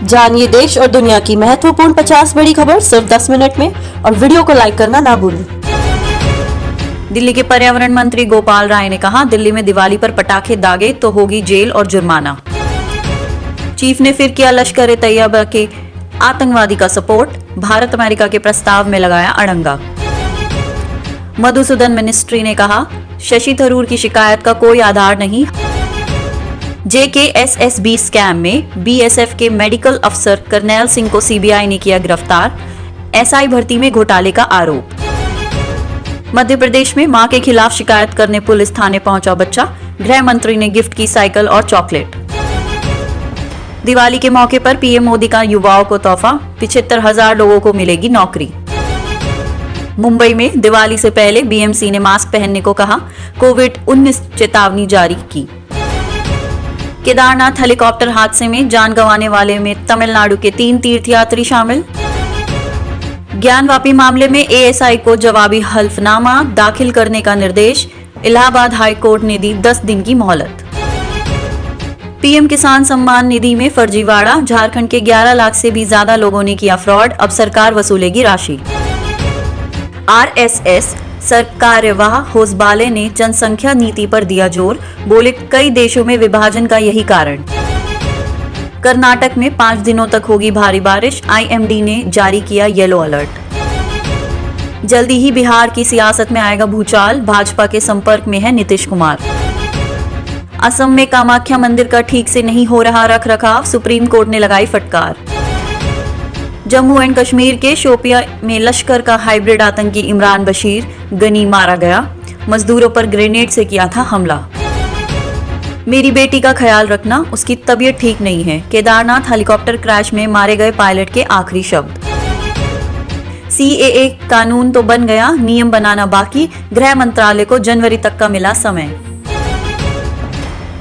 जानिए देश और दुनिया की महत्वपूर्ण 50 बड़ी खबर सिर्फ 10 मिनट में और वीडियो को लाइक करना ना भूलें। दिल्ली के पर्यावरण मंत्री गोपाल राय ने कहा, दिल्ली में दिवाली पर पटाखे दागे तो होगी जेल और जुर्माना। चीफ ने फिर किया लश्कर तैयबा के आतंकवादी का सपोर्ट, भारत अमेरिका के प्रस्ताव में लगाया अड़ंगा। मधुसूदन मिनिस्ट्री ने कहा, शशि थरूर की शिकायत का कोई आधार नहीं। JKSSB स्कैम में BSF के मेडिकल अफसर करनैल सिंह को CBI ने किया गिरफ्तार, SI भर्ती में घोटाले का आरोप। मध्य प्रदेश में मां के खिलाफ शिकायत करने पुलिस थाने पहुंचा बच्चा, गृह मंत्री ने गिफ्ट की साइकिल और चॉकलेट। दिवाली के मौके पर PM मोदी का युवाओं को तोहफा, 75,000 लोगों को मिलेगी नौकरी। मुंबई में दिवाली से पहले BMC ने मास्क पहनने को कहा, कोविड-19 चेतावनी जारी की। केदारनाथ हेलीकॉप्टर हादसे में जान गंवाने वाले में तमिलनाडु के 3 तीर्थयात्री शामिल। ज्ञानवापी मामले में ASI को जवाबी हल्फनामा दाखिल करने का निर्देश, इलाहाबाद हाई कोर्ट ने दी 10 दिन की मोहलत। PM किसान सम्मान निधि में फर्जीवाड़ा, झारखंड के 11 लाख से भी ज्यादा लोगों ने किया फ्रॉड, अब सरकार वसूलेगी राशि। RSS सरकार्यवाह होसबाले ने जनसंख्या नीति पर दिया जोर, बोले कई देशों में विभाजन का यही कारण। कर्नाटक में 5 दिनों तक होगी भारी बारिश, IMD ने जारी किया येलो अलर्ट। जल्दी ही बिहार की सियासत में आएगा भूचाल, भाजपा के संपर्क में है नीतीश कुमार। असम में कामाख्या मंदिर का ठीक से नहीं हो रहा रखरखाव, सुप्रीम कोर्ट ने लगाई फटकार। जम्मू एंड कश्मीर के शोपिया में लश्कर का हाइब्रिड आतंकी इमरान बशीर गनी मारा गया, मजदूरों पर ग्रेनेड से किया था हमला। मेरी बेटी का ख्याल रखना, उसकी तबीयत ठीक नहीं है, केदारनाथ हेलीकॉप्टर क्रैश में मारे गए पायलट के आखिरी शब्द। CAA कानून तो बन गया, नियम बनाना बाकी, गृह मंत्रालय को जनवरी तक का मिला समय।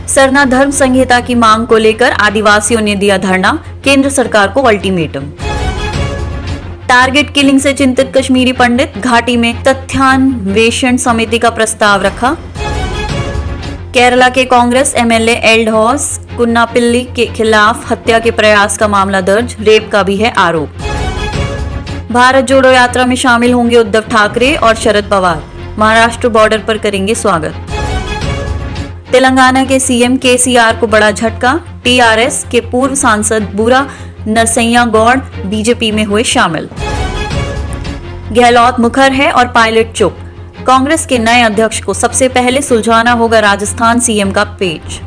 सरना धर्म संहिता की मांग को लेकर आदिवासियों ने दिया धरना, केंद्र सरकार को अल्टीमेटम। टारगेट किलिंग से चिंतित कश्मीरी पंडित, घाटी में तथ्यान्वेषण समिति का प्रस्ताव रखा। केरला के कांग्रेस MLA एल्डहॉस कुन्नापिल्ली के खिलाफ हत्या के प्रयास का मामला दर्ज, रेप का भी है आरोप। भारत जोड़ो यात्रा में शामिल होंगे उद्धव ठाकरे और शरद पवार, महाराष्ट्र बॉर्डर पर करेंगे स्वागत। तेलंगाना के CM KCR को बड़ा झटका, TRS के पूर्व सांसद बुरा नरसैया गौड़ BJP में हुए शामिल। गहलोत मुखर है और पायलट चुप, कांग्रेस के नए अध्यक्ष को सबसे पहले सुलझाना होगा राजस्थान CM का पेच।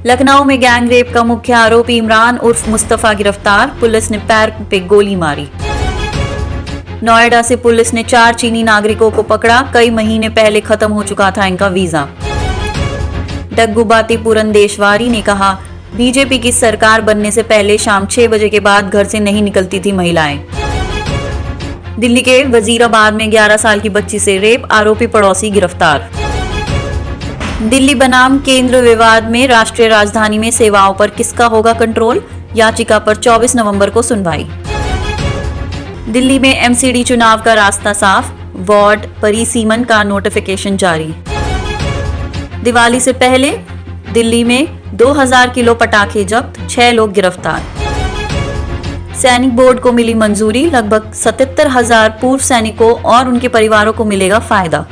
लखनऊ में गैंग रेप का मुख्य आरोपी इमरान उर्फ मुस्तफा गिरफ्तार, पुलिस ने पैर पे गोली मारी। नोएडा से पुलिस ने 4 चीनी नागरिकों को पकड़ा, कई महीने पहले खत्म हो चुका था इनका वीजा। डग्गूबाती पुरंदेश्वरी ने कहा, BJP की सरकार बनने से पहले शाम 6 बजे के बाद घर से नहीं निकलती थी महिलाएं। दिल्ली के वजीराबाद में 11 साल की बच्ची से रेप, आरोपी पड़ोसी गिरफ्तार। दिल्ली बनाम केंद्र विवाद में राष्ट्रीय राजधानी में सेवाओं पर किसका होगा कंट्रोल, याचिका पर 24 नवंबर को सुनवाई। दिल्ली में MCD चुनाव का रास्ता साफ, वार्ड परिसीमन का नोटिफिकेशन जारी। दिवाली से पहले दिल्ली में 2000 किलो पटाखे जब्त, 6 लोग गिरफ्तार। सैनिक बोर्ड को मिली मंजूरी, लगभग 77,000 पूर्व सैनिकों और उनके परिवारों को मिलेगा फायदा।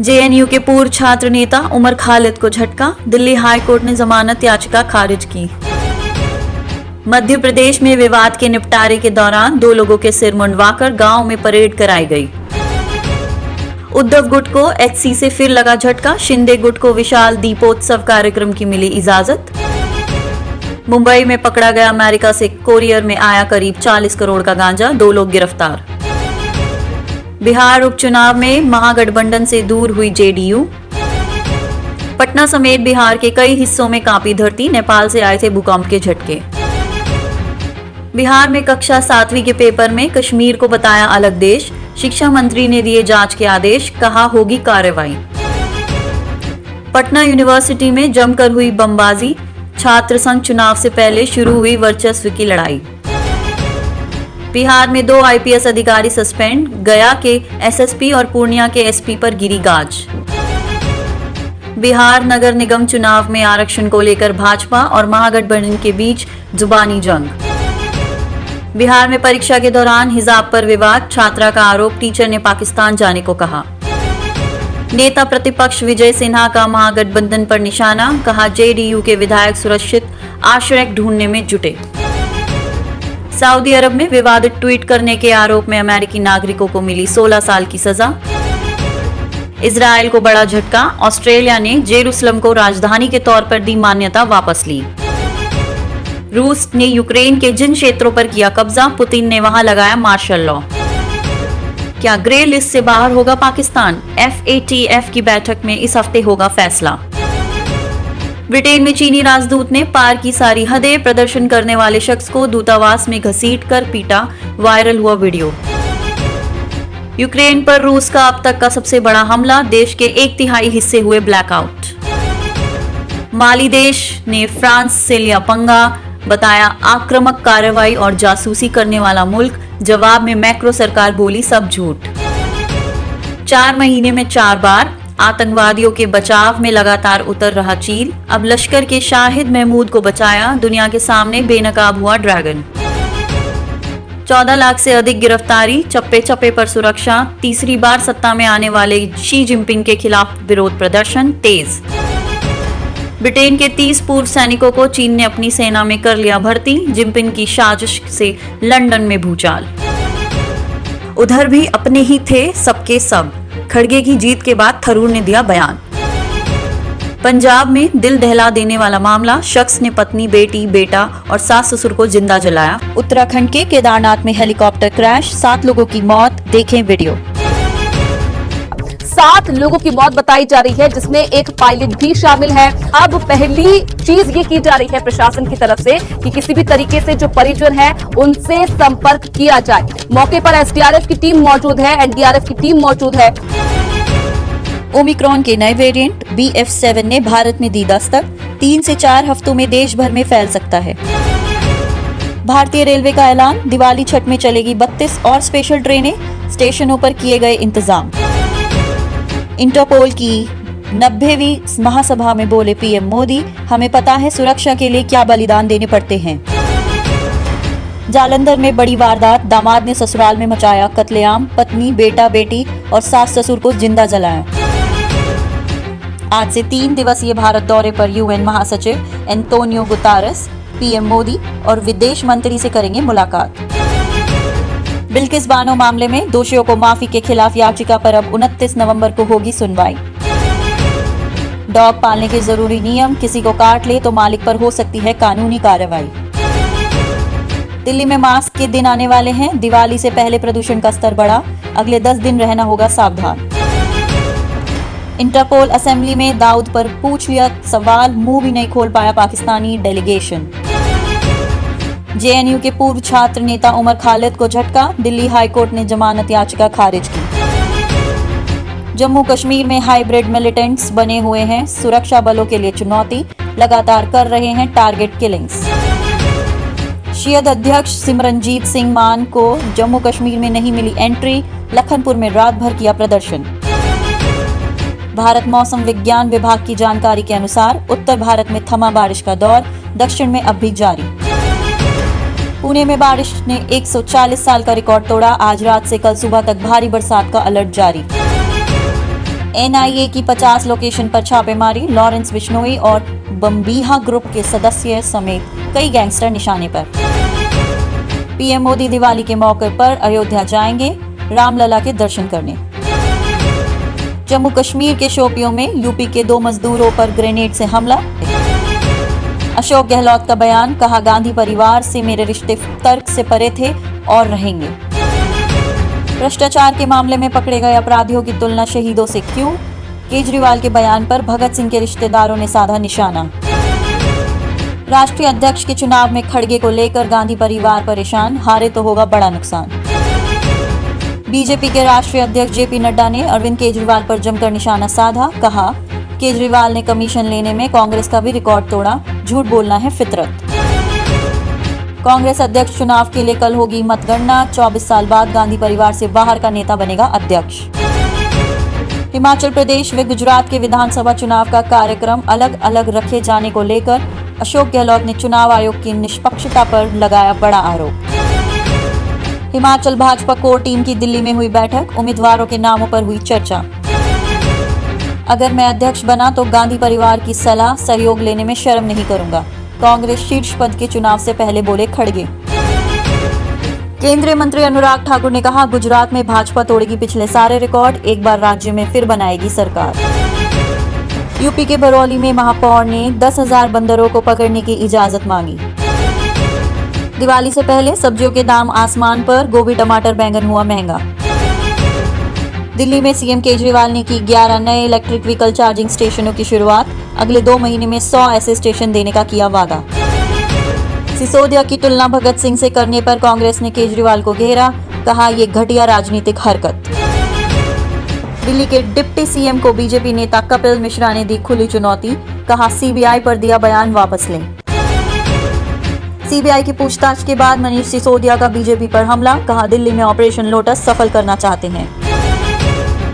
JNU के पूर्व छात्र नेता उमर खालिद को झटका, दिल्ली हाई कोर्ट ने जमानत याचिका खारिज की। मध्य प्रदेश में विवाद के निपटारे के दौरान 2 लोगों के सिर मुंडवाकर गांव में परेड कराई गई। उद्धव गुट को HC से फिर लगा झटका, शिंदे गुट को विशाल दीपोत्सव कार्यक्रम की मिली इजाजत। मुंबई में पकड़ा गया अमेरिका से कोरियर में आया करीब 40 करोड़ का गांजा, 2 लोग गिरफ्तार। बिहार उपचुनाव में महागठबंधन से दूर हुई JDU। पटना समेत बिहार के कई हिस्सों में कांपी धरती, नेपाल से आए थे भूकंप के झटके। बिहार में कक्षा 7वीं के पेपर में कश्मीर को बताया अलग देश, शिक्षा मंत्री ने दिए जांच के आदेश, कहा होगी कार्रवाई। पटना यूनिवर्सिटी में जमकर हुई बमबाजी, छात्र संघ चुनाव से पहले शुरू हुई वर्चस्व की लड़ाई। बिहार में 2 IPS अधिकारी सस्पेंड, गया के SSP और पूर्णिया के SP पर गिरी गाज। बिहार नगर निगम चुनाव में आरक्षण को लेकर भाजपा और महागठबंधन के बीच जुबानी जंग। बिहार में परीक्षा के दौरान हिजाब पर विवाद, छात्रा का आरोप, टीचर ने पाकिस्तान जाने को कहा। नेता प्रतिपक्ष विजय सिन्हा का महागठबंधन पर निशाना, कहा जेडीयू के विधायक सुरक्षित आश्रय ढूंढने में जुटे। सऊदी अरब में विवादित ट्वीट करने के आरोप में अमेरिकी नागरिकों को मिली 16 साल की सजा। इजरायल को बड़ा झटका, ऑस्ट्रेलिया ने जेरूसलम को राजधानी के तौर पर दी मान्यता वापस ली। रूस ने यूक्रेन के जिन क्षेत्रों पर किया कब्जा, पुतिन ने वहां लगाया मार्शल लॉ। क्या ग्रे लिस्ट से बाहर होगा पाकिस्तान? FATF की बैठक में इस हफ्ते होगा फैसला। ब्रिटेन में चीनी राजदूत ने पार की सारी हदें, प्रदर्शन करने वाले शख्स को दूतावास में घसीटकर पीटा, वायरल हुआ वीडियो। यूक्रेन पर रूस का अब तक का सबसे बड़ा हमला, देश के 1/3 हिस्से हुए ब्लैकआउट। माली देश ने फ्रांस से लिया पंगा, बताया आक्रामक कार्रवाई और जासूसी करने वाला मुल्क, जवाब में मैक्रो सरकार बोली सब झूठ। 4 महीने में 4 बार आतंकवादियों के बचाव में लगातार उतर रहा चीन, अब लश्कर के शाहिद महमूद को बचाया, दुनिया के सामने बेनकाब हुआ ड्रैगन। 14 लाख से अधिक गिरफ्तारी, चप्पे चप्पे पर सुरक्षा, तीसरी बार सत्ता में आने वाले शी जिनपिंग के खिलाफ विरोध प्रदर्शन तेज। ब्रिटेन के 30 पूर्व सैनिकों को चीन ने अपनी सेना में कर लिया भर्ती, जिनपिंग की साजिश से लंदन में भूचाल। उधर भी अपने ही थे सबके सब, खड़गे की जीत के बाद थरूर ने दिया बयान। पंजाब में दिल दहला देने वाला मामला, शख्स ने पत्नी, बेटी, बेटा और सास ससुर को जिंदा जलाया। उत्तराखंड के केदारनाथ में हेलीकॉप्टर क्रैश, 7 लोगों की मौत, देखें वीडियो। 7 लोगों की मौत बताई जा रही है, जिसमें एक पायलट भी शामिल है। अब पहली चीज ये की जा रही है प्रशासन की तरफ से कि किसी भी तरीके से जो परिजन है उनसे संपर्क किया जाए। मौके पर एसडीआरएफ की टीम मौजूद है, एनडीआरएफ की टीम मौजूद है। ओमिक्रॉन के नए वेरिएंट BF7 ने भारत में दी दस्तक, 3 से 4 हफ्तों में देश भर में फैल सकता है। भारतीय रेलवे का ऐलान, दिवाली छठ में चलेगी 32 और स्पेशल ट्रेनें, स्टेशनों पर किए गए इंतजाम। इंटरपोल की 90वीं महासभा में बोले पीएम मोदी, हमें पता है सुरक्षा के लिए क्या बलिदान देने पड़ते हैं। जालंधर में बड़ी वारदात, दामाद ने ससुराल में मचाया कत्लेआम, पत्नी, बेटा, बेटी और सास ससुर को जिंदा जलाया। आज से 3 दिवसीय भारत दौरे पर यूएन महासचिव एंटोनियो गुतारेस, पीएम मोदी और विदेश मंत्री से करेंगे मुलाकात। बिल्किस बानो मामले में दोषियों को माफी के खिलाफ याचिका पर अब 29 नवंबर को होगी सुनवाई। डॉग पालने के जरूरी नियम, किसी को काट ले तो मालिक पर हो सकती है कानूनी कार्रवाई। दिल्ली में मास्क के दिन आने वाले हैं, दिवाली से पहले प्रदूषण का स्तर बढ़ा, अगले 10 दिन रहना होगा सावधान। इंटरपोल असेंबली में दाऊद पर पूछ लिया सवाल, मुंह भी नहीं खोल पाया पाकिस्तानी डेलीगेशन। जेएनयू के पूर्व छात्र नेता उमर खालिद को झटका, दिल्ली हाईकोर्ट ने जमानत याचिका खारिज की। जम्मू कश्मीर में हाइब्रिड मिलिटेंट्स बने हुए हैं, सुरक्षा बलों के लिए चुनौती, लगातार कर रहे हैं टारगेट किलिंग्स। शियद अध्यक्ष सिमरनजीत सिंह मान को जम्मू कश्मीर में नहीं मिली एंट्री, लखनपुर में रात भर किया प्रदर्शन। भारत मौसम विज्ञान विभाग की जानकारी के अनुसार उत्तर भारत में थमा बारिश का दौर, दक्षिण में अब भी जारी। पुणे में बारिश ने 140 साल का रिकॉर्ड तोड़ा, आज रात से कल सुबह तक भारी बरसात का अलर्ट जारी। एनआईए की 50 लोकेशन पर छापेमारी, लॉरेंस बिश्नोई और बम्बीहा ग्रुप के सदस्य समेत कई गैंगस्टर निशाने पर। पीएम मोदी दिवाली के मौके पर अयोध्या जाएंगे, रामलला के दर्शन करने। जम्मू कश्मीर के शोपियों में यूपी के 2 मजदूरों पर ग्रेनेड से हमला। अशोक गहलोत का बयान, कहा गांधी परिवार से मेरे रिश्ते तर्क से परे थे और रहेंगे। भ्रष्टाचार के मामले में पकड़े गए अपराधियों की तुलना शहीदों से क्यों? केजरीवाल के बयान पर भगत सिंह के रिश्तेदारों ने साधा निशाना। राष्ट्रीय अध्यक्ष के चुनाव में खड़गे को लेकर गांधी परिवार परेशान, हारे तो होगा बड़ा नुकसान। बीजेपी के राष्ट्रीय अध्यक्ष जेपी नड्डा ने अरविंद केजरीवाल पर जमकर निशाना साधा, कहा केजरीवाल ने कमीशन लेने में कांग्रेस का भी रिकॉर्ड तोड़ा, झूठ बोलना है फितरत। कांग्रेस अध्यक्ष चुनाव के लिए कल होगी मतगणना, 24 साल बाद गांधी परिवार से बाहर का नेता बनेगा अध्यक्ष। हिमाचल प्रदेश व गुजरात के विधानसभा चुनाव का कार्यक्रम अलग अलग रखे जाने को लेकर अशोक गहलोत ने चुनाव आयोग की निष्पक्षता पर लगाया बड़ा आरोप। हिमाचल भाजपा कोर टीम की दिल्ली में हुई बैठक, उम्मीदवारों के नामों पर हुई चर्चा। अगर मैं अध्यक्ष बना तो गांधी परिवार की सलाह सहयोग लेने में शर्म नहीं करूंगा, कांग्रेस शीर्ष पद के चुनाव से पहले बोले खड़गे। केंद्रीय मंत्री अनुराग ठाकुर ने कहा, गुजरात में भाजपा तोड़ेगी पिछले सारे रिकॉर्ड, एक बार राज्य में फिर बनाएगी सरकार। यूपी के बरौली में महापौर ने 10,000 बंदरों को पकड़ने की इजाजत मांगी। दिवाली से पहले सब्जियों के दाम आसमान पर, गोभी टमाटर बैंगन हुआ महंगा। दिल्ली में सीएम केजरीवाल ने की 11 नए इलेक्ट्रिक व्हीकल चार्जिंग स्टेशनों की शुरुआत, अगले 2 महीने में 100 ऐसे स्टेशन देने का किया वादा। सिसोदिया की तुलना भगत सिंह से करने पर कांग्रेस ने केजरीवाल को घेरा, कहा ये घटिया राजनीतिक हरकत। दिल्ली के डिप्टी सीएम को बीजेपी नेता कपिल मिश्रा ने दी खुली चुनौती, कहा सीबीआई पर दिया बयान वापस लें। सीबीआई की पूछताछ के बाद मनीष सिसोदिया का बीजेपी पर हमला, कहा दिल्ली में ऑपरेशन लोटस सफल करना चाहते हैं।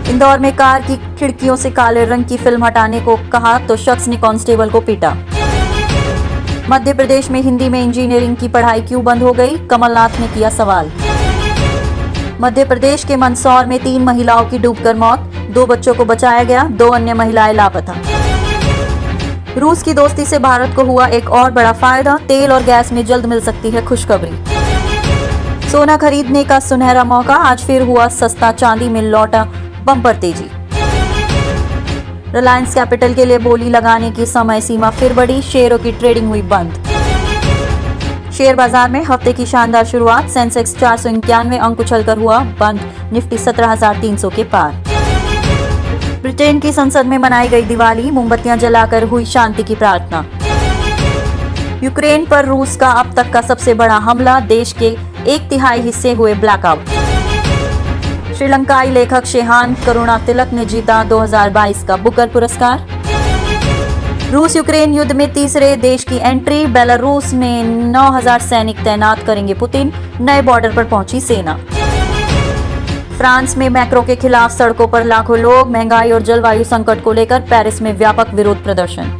इंदौर में कार की खिड़कियों से काले रंग की फिल्म हटाने को कहा तो शख्स ने कांस्टेबल को पीटा। मध्य प्रदेश में हिंदी में इंजीनियरिंग की पढ़ाई क्यों बंद हो गई, कमलनाथ ने किया सवाल। मध्य प्रदेश के मंदसौर में 3 महिलाओं की डूबकर मौत, 2 बच्चों को बचाया गया, 2 अन्य महिलाएं लापता। रूस की दोस्ती से भारत को हुआ एक और बड़ा फायदा, तेल और गैस में जल्द मिल सकती है खुशखबरी। सोना खरीदने का सुनहरा मौका, आज फिर हुआ सस्ता, चांदी में लौटा बम्पर तेजी। रिलायंस कैपिटल के लिए बोली लगाने की समय सीमा फिर बढ़ी, शेयरों की ट्रेडिंग हुई बंद। शेयर बाजार में हफ्ते की शानदार शुरुआत, सेंसेक्स 491 अंक उछलकर हुआ बंद, निफ्टी 17,300 के पार। ब्रिटेन की संसद में मनाई गई दिवाली, मोमबत्तियां जलाकर हुई शांति की प्रार्थना। यूक्रेन पर रूस का अब तक का सबसे बड़ा हमला, देश के 1/3 हिस्से हुए ब्लैकआउट। श्रीलंकाई लेखक शेहान करुणातिलक ने जीता 2022 का बुकर पुरस्कार। रूस यूक्रेन युद्ध में तीसरे देश की एंट्री, बेलारूस में 9,000 सैनिक तैनात करेंगे पुतिन, नए बॉर्डर पर पहुंची सेना। फ्रांस में मैक्रो के खिलाफ सड़कों पर लाखों लोग, महंगाई और जलवायु संकट को लेकर पेरिस में व्यापक विरोध प्रदर्शन।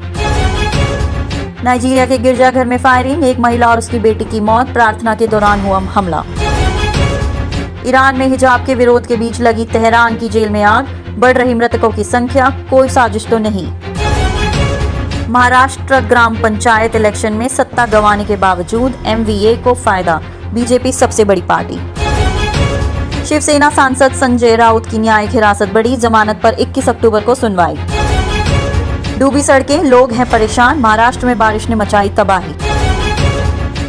नाइजीरिया के गिरजाघर में फायरिंग, एक महिला और उसकी बेटी की मौत, प्रार्थना के दौरान हुआ हमला। ईरान में हिजाब के विरोध के बीच लगी तेहरान की जेल में आग, बढ़ रही मृतकों की संख्या, कोई साजिश तो नहीं। महाराष्ट्र ग्राम पंचायत इलेक्शन में सत्ता गंवाने के बावजूद एमवीए को फायदा, बीजेपी सबसे बड़ी पार्टी। शिवसेना सांसद संजय राउत की न्यायिक हिरासत बढ़ी, जमानत पर 21 अक्टूबर को सुनवाई। डूबी सड़कें, लोग हैं परेशान, महाराष्ट्र में बारिश ने मचाई तबाही।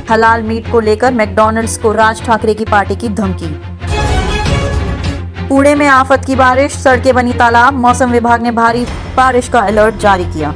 हलाल मीट को लेकर मैकडॉनल्ड्स को राज ठाकरे की पार्टी की धमकी। पुणे में आफत की बारिश, सड़कें बनी तालाब, मौसम विभाग ने भारी बारिश का अलर्ट जारी किया।